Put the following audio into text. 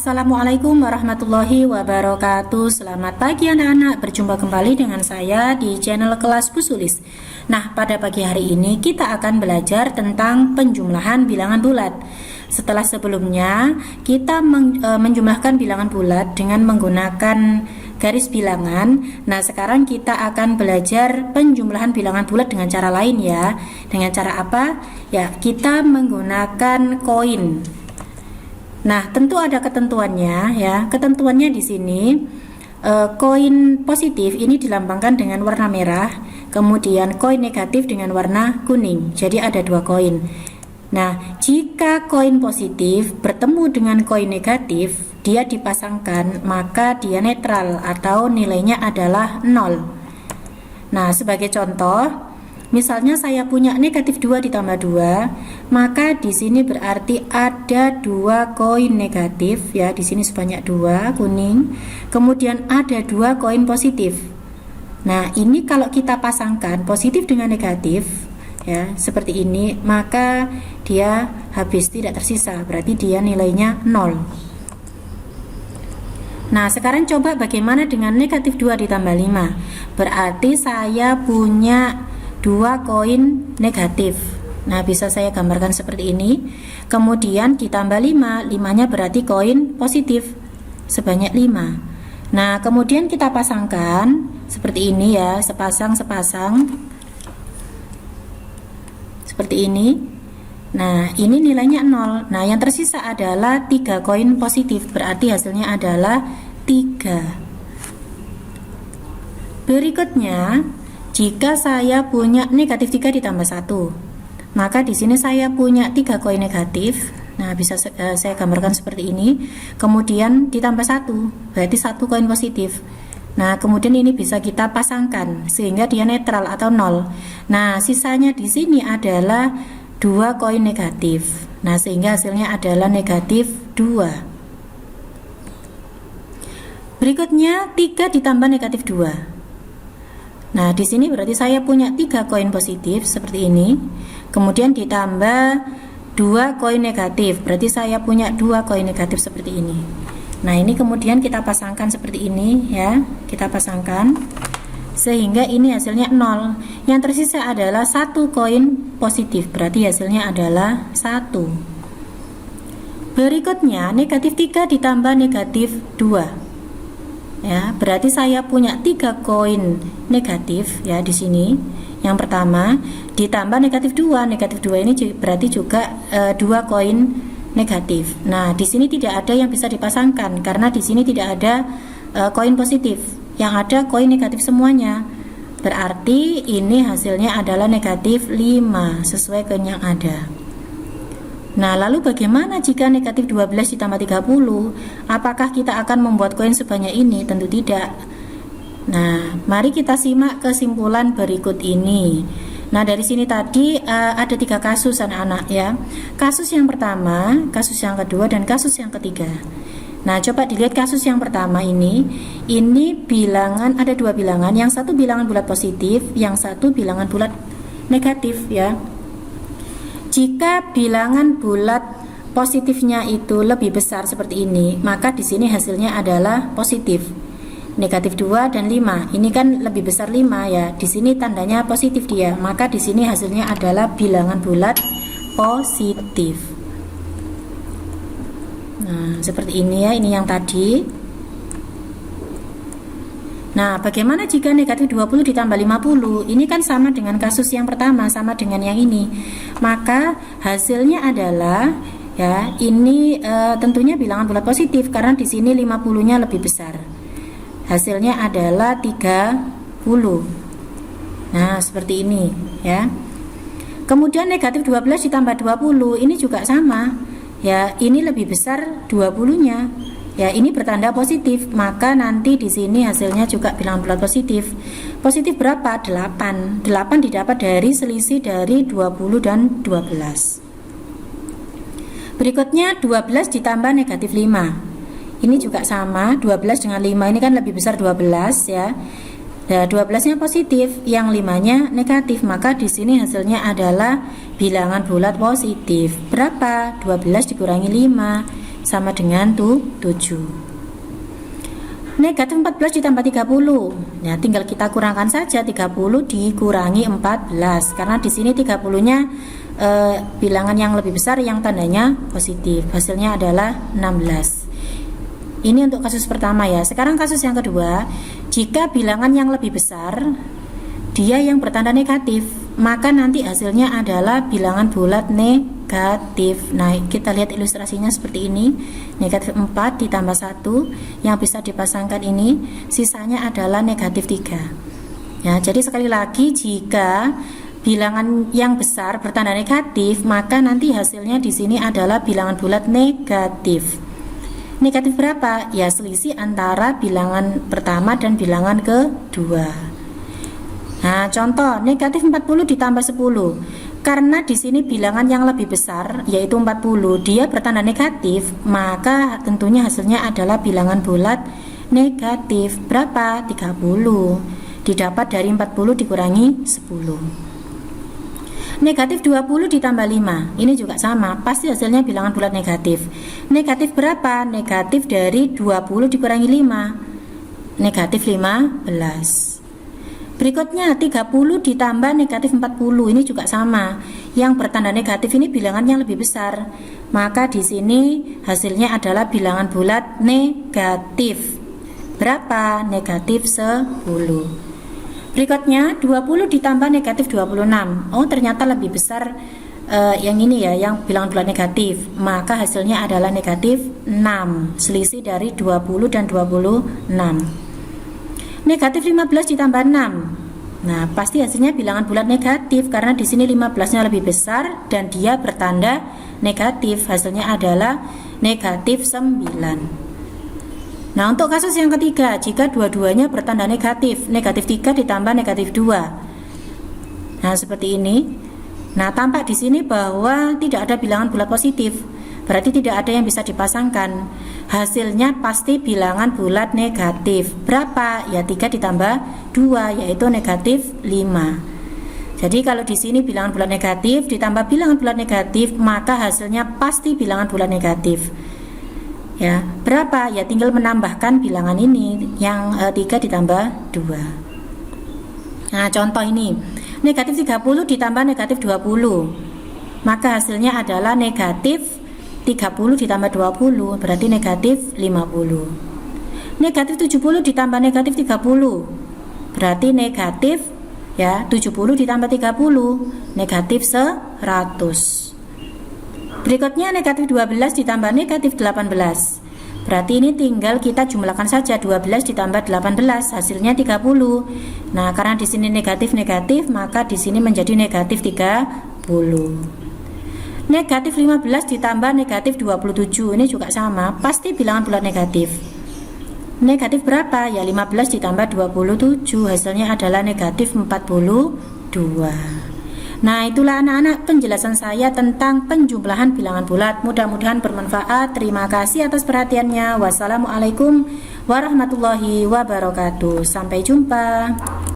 Assalamualaikum warahmatullahi wabarakatuh. Selamat pagi anak-anak, berjumpa kembali dengan saya di channel kelas Bu Sulis. Nah, pada pagi hari ini kita akan belajar tentang penjumlahan bilangan bulat. Setelah sebelumnya kita menjumlahkan bilangan bulat dengan menggunakan garis bilangan. Nah, sekarang kita akan belajar penjumlahan bilangan bulat dengan cara lain ya. Dengan cara apa? Ya, kita menggunakan koin. Nah, tentu ada ketentuannya ya. Ketentuannya di sini koin positif ini dilambangkan dengan warna merah, kemudian koin negatif dengan warna kuning. Jadi ada dua koin. Nah, jika koin positif bertemu dengan koin negatif, dia dipasangkan, maka dia netral atau nilainya adalah 0. Nah, sebagai contoh, misalnya saya punya negatif 2 ditambah 2, maka di sini berarti ada dua koin negatif ya, di sini sebanyak 2 kuning, kemudian ada dua koin positif. Nah, ini kalau kita pasangkan positif dengan negatif ya, seperti ini, maka dia habis, tidak tersisa, berarti dia nilainya 0. Nah, sekarang coba bagaimana dengan negatif 2 ditambah 5. Berarti saya punya dua koin negatif. Nah, bisa saya gambarkan seperti ini. Kemudian ditambah 5, 5-nya berarti koin positif sebanyak 5. Nah, kemudian kita pasangkan seperti ini ya, sepasang-sepasang seperti ini. Nah, ini nilainya 0. Nah, yang tersisa adalah 3 koin positif, berarti hasilnya adalah 3. Berikutnya, jika saya punya negatif 3 ditambah 1, maka di sini saya punya 3 koin negatif. Nah, bisa saya gambarkan seperti ini. Kemudian ditambah 1, berarti 1 koin positif. Nah, kemudian ini bisa kita pasangkan sehingga dia netral atau 0. Nah, sisanya di sini adalah 2 koin negatif. Nah, sehingga hasilnya adalah negatif 2. Berikutnya 3 ditambah negatif 2. Nah, di sini berarti saya punya 3 koin positif seperti ini. Kemudian ditambah 2 koin negatif, berarti saya punya 2 koin negatif seperti ini. Nah, ini kemudian kita pasangkan seperti ini ya. Kita pasangkan sehingga ini hasilnya 0. Yang tersisa adalah 1 koin positif, berarti hasilnya adalah 1. Berikutnya negatif 3 ditambah negatif 2. Ya, berarti saya punya 3 koin negatif ya di sini. Yang pertama ditambah negatif 2. Negatif 2 ini berarti juga 2 koin negatif. Nah, di sini tidak ada yang bisa dipasangkan karena di sini tidak ada koin positif. Yang ada koin negatif semuanya. Berarti ini hasilnya adalah negatif 5 sesuai koin yang ada. Nah, lalu bagaimana jika negatif 12 ditambah 30? Apakah kita akan membuat koin sebanyak ini? Tentu tidak. Nah, mari kita simak kesimpulan berikut ini. Nah, dari sini tadi ada 3 kasus anak-anak ya. Kasus yang pertama, kasus yang kedua, dan kasus yang ketiga. Nah, coba dilihat kasus yang pertama ini. Ini bilangan, ada 2 bilangan. Yang satu bilangan bulat positif, yang satu bilangan bulat negatif ya. Jika bilangan bulat positifnya itu lebih besar seperti ini, maka di sini hasilnya adalah positif. Negatif 2 dan 5. Ini kan lebih besar 5 ya. Di sini tandanya positif dia, maka di sini hasilnya adalah bilangan bulat positif. Nah, seperti ini ya, ini yang tadi. Nah, bagaimana jika negatif 20 ditambah 50? Ini kan sama dengan kasus yang pertama, sama dengan yang ini. Maka hasilnya adalah ya, ini tentunya bilangan bulat positif karena di sini 50-nya lebih besar. Hasilnya adalah 30. Nah, seperti ini ya. Kemudian negatif 12 ditambah 20, ini juga sama. Ya, ini lebih besar 20-nya. Ya, ini bertanda positif, maka nanti di sini hasilnya juga bilangan bulat positif. Positif berapa? 8. 8 didapat dari selisih dari 20 dan 12. Berikutnya 12 ditambah negatif 5. Ini juga sama, 12 dengan 5 ini kan lebih besar 12 ya. Nah, 12-nya positif, yang 5-nya negatif, maka di sini hasilnya adalah bilangan bulat positif. Berapa? 12 dikurangi 5, sama dengan 7. Negatif 14 ditambah 30. Nah, tinggal kita kurangkan saja 30 dikurangi 14. Karena di sini 30-nya bilangan yang lebih besar yang tandanya positif. Hasilnya adalah 16. Ini untuk kasus pertama ya. Sekarang kasus yang kedua, jika bilangan yang lebih besar dia yang bertanda negatif, maka nanti hasilnya adalah bilangan bulat negatif. Nah, kita lihat ilustrasinya seperti ini. Negatif 4 ditambah 1 yang bisa dipasangkan ini, sisanya adalah negatif 3. Ya, jadi sekali lagi, jika bilangan yang besar bertanda negatif, maka nanti hasilnya di sini adalah bilangan bulat negatif. Negatif berapa? Ya, selisih antara bilangan pertama dan bilangan kedua. Nah, contoh negatif 40 ditambah 10. Karena di sini bilangan yang lebih besar yaitu 40, dia bertanda negatif, maka tentunya hasilnya adalah bilangan bulat negatif. Berapa? 30. Didapat dari 40 dikurangi 10. Negatif 20 ditambah 5. Ini juga sama, pasti hasilnya bilangan bulat negatif. Negatif berapa? Negatif dari 20 dikurangi 5. Negatif 15. Berikutnya 30 ditambah negatif 40, ini juga sama. Yang bertanda negatif ini bilangan yang lebih besar. Maka di sini hasilnya adalah bilangan bulat negatif. Berapa? Negatif 10. Berikutnya 20 ditambah negatif 26. Oh, ternyata lebih besar yang ini ya, yang bilangan bulat negatif. Maka hasilnya adalah negatif 6. Selisih dari 20 dan 26. Negatif 15 ditambah 6. Nah, pasti hasilnya bilangan bulat negatif karena di sini 15-nya lebih besar dan dia bertanda negatif. Hasilnya adalah negatif 9. Nah, untuk kasus yang ketiga, jika dua-duanya bertanda negatif, negatif 3 ditambah negatif 2. Nah, seperti ini. Nah, tampak di sini bahwa tidak ada bilangan bulat positif. Berarti tidak ada yang bisa dipasangkan. Hasilnya pasti bilangan bulat negatif. Berapa? Ya 3 ditambah 2 yaitu negatif 5. Jadi kalau di sini bilangan bulat negatif ditambah bilangan bulat negatif, maka hasilnya pasti bilangan bulat negatif. Ya, berapa? Ya tinggal menambahkan bilangan ini yang 3 ditambah 2. Nah, contoh ini. Negatif 30 ditambah negatif 20. Maka hasilnya adalah negatif 30 ditambah 20 berarti negatif 50. Negatif 70 ditambah negatif 30 berarti negatif ya 70 ditambah 30 negatif 100. Berikutnya negatif 12 ditambah negatif 18. Berarti ini tinggal kita jumlahkan saja 12 ditambah 18 hasilnya 30. Nah, karena di sini negatif maka di sini menjadi negatif 30. Negatif 15 ditambah negatif 27, ini juga sama, pasti bilangan bulat negatif. Negatif berapa? Ya 15 ditambah 27, hasilnya adalah negatif 42. Nah, itulah anak-anak penjelasan saya tentang penjumlahan bilangan bulat. Mudah-mudahan bermanfaat. Terima kasih atas perhatiannya. Wassalamualaikum warahmatullahi wabarakatuh. Sampai jumpa.